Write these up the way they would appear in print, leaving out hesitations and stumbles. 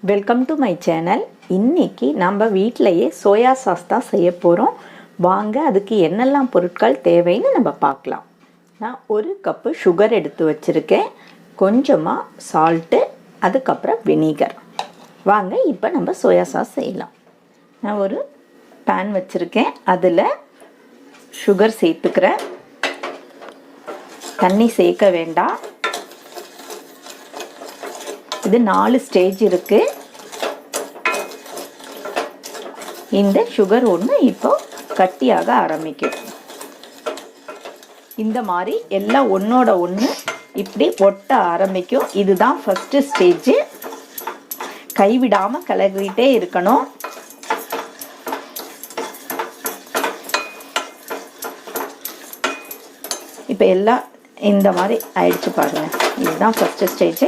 Welcome to my channel. இன்றைக்கி நம்ம வீட்டிலையே சோயா சாஸ் தான் செய்ய போகிறோம். வாங்க அதுக்கு என்னெல்லாம் பொருட்கள் தேவைன்னு நம்ம பார்க்கலாம். நான் 1 கப்பு சுகர் எடுத்து வச்சுருக்கேன், கொஞ்சமாக சால்ட்டு, அதுக்கப்புறம் வினிகர். வாங்க இப்போ நம்ம சோயா சாஸ் செய்யலாம். நான் ஒரு பேன் வச்சுருக்கேன், அதில் சுகர் சேர்த்துக்கிறேன். தண்ணி சேர்க்க வேண்டாம். இது 4 ஸ்டேஜ் இருக்குது. இந்த சுகர் ஒன்று இப்போ கட்டியாக ஆரம்பிக்கும். இந்த மாதிரி எல்லாம் ஒன்றோட ஒன்று இப்படி ஒட்ட ஆரம்பிக்கும். இதுதான் ஃபஸ்ட்டு ஸ்டேஜ். கைவிடாமல் கிளறிட்டே இருக்கணும். இப்போ எல்லாம் இந்த மாதிரி ஆயிடுச்சு பாருங்கள். இதுதான் ஃபஸ்ட்டு ஸ்டேஜ்.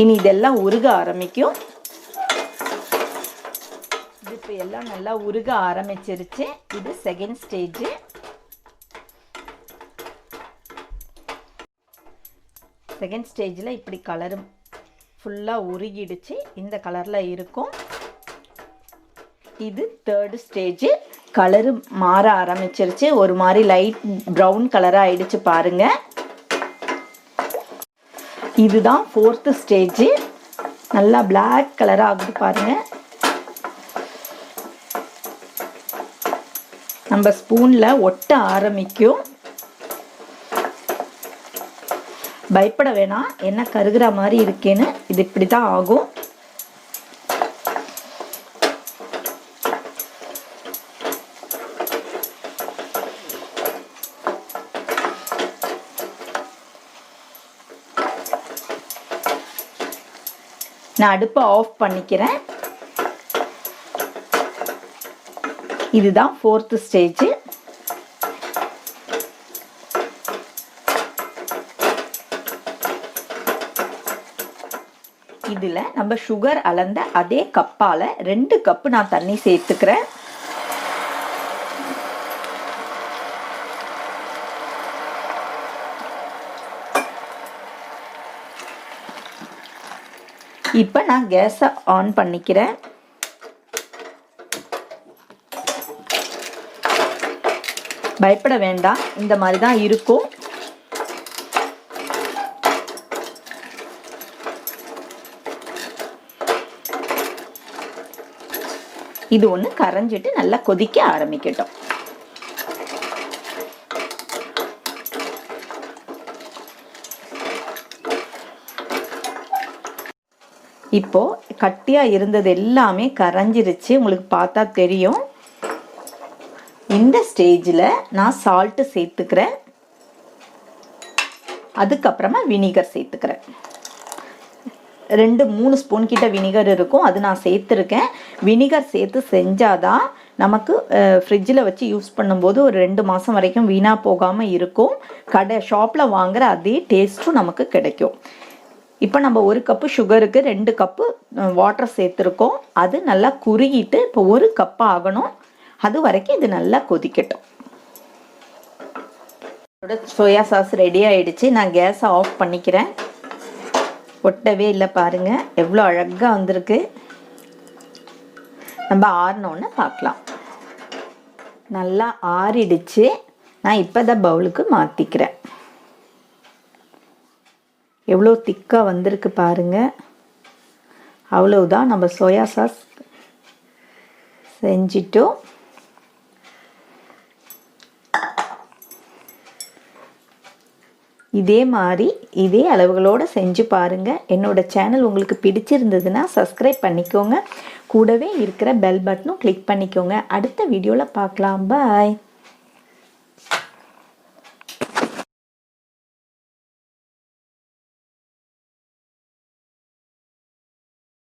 இனி இதெல்லாம் உருக ஆரம்பிக்கும். இப்போ எல்லாம் நல்லா உருக ஆரம்பிச்சிருச்சு. இது செகண்ட் ஸ்டேஜ். செகண்ட் ஸ்டேஜில் இப்படி கலரு ஃபுல்லாக உருகிடுச்சு, இந்த கலரில் இருக்கும். இது தேர்டு ஸ்டேஜ். கலரு மாற ஆரம்பிச்சிருச்சு, ஒரு மாதிரி லைட் ப்ரௌன் கலராக ஆயிடுச்சு பாருங்கள். இதுதான் ஃபோர்த்து ஸ்டேஜ். நல்லா பிளாக் கலராக ஆகுது பாருங்கள். நம்ம ஸ்பூனில் ஒட்ட ஆரம்பிக்கும். பயப்பட வேணாம், என்ன கருகிற மாதிரி இருக்கேன்னு. இது இப்படி தான் ஆகும். நான் அடுப்பை ஆஃப் பண்ணிக்கிறேன். இதுதான் ஃபோர்த்து ஸ்டேஜ். இதில் நம்ம சுகர் அளந்த அதே கப்பால் 2 கப்பு நான் தண்ணி சேர்த்துக்கிறேன். இப்போ நான் கேஸை ஆன் பண்ணிக்கிறேன். பயப்பட வேண்டாம், இந்த மாதிரி தான் இருக்கும். இது ஒன்று கரைஞ்சிட்டு நல்லா கொதிக்க ஆரம்பிக்கட்டும். இப்போது கட்டியாக இருந்தது எல்லாமே கரைஞ்சிருச்சு, உங்களுக்கு பார்த்தா தெரியும். இந்த ஸ்டேஜில் நான் சால்ட்டு சேர்த்துக்கிறேன், அதுக்கப்புறமா வினிகர் சேர்த்துக்கிறேன். 2-3 ஸ்பூன் கிட்ட வினிகர் இருக்கும், அது நான் சேர்த்துருக்கேன். வினிகர் சேர்த்து செஞ்சாதான் நமக்கு ஃப்ரிட்ஜில் வச்சு யூஸ் பண்ணும்போது ஒரு 2 மாதம் வரைக்கும் வீணாக போகாமல் இருக்கும். ஷாப்பில் வாங்குகிற அதே டேஸ்ட்டும் நமக்கு கிடைக்கும். இப்போ நம்ம 1 கப்பு சுகருக்கு 2 கப்பு வாட்டர் சேர்த்துருக்கோம். அது நல்லா குறுகிட்டு இப்போ 1 கப்பு ஆகணும். அது வரைக்கும் இது நல்லா கொதிக்கட்டும். சோயா சாஸ் ரெடி ஆகிடுச்சு. நான் கேஸை ஆஃப் பண்ணிக்கிறேன். ஒட்டவே இல்லை பாருங்கள், எவ்வளோ அழகாக வந்திருக்கு. நம்ம ஆறினோன்னு பார்க்கலாம். நல்லா ஆறிடுச்சு. நான் இப்போ இந்த பவுலுக்கு மாற்றிக்கிறேன். எவ்வளோ திக்காக வந்திருக்கு பாருங்கள். அவ்வளவுதான், நம்ம சோயா சாஸ் செஞ்சிட்டோம். இதே மாதிரி இதே அளவுகளோடு செஞ்சு பாருங்கள். என்னோடய சேனல் உங்களுக்கு பிடிச்சிருந்ததுன்னா சப்ஸ்கிரைப் பண்ணிக்கோங்க. கூடவே இருக்கிற பெல் பட்டனும் கிளிக் பண்ணிக்கோங்க. அடுத்த வீடியோவில் பார்க்கலாம். பாய்.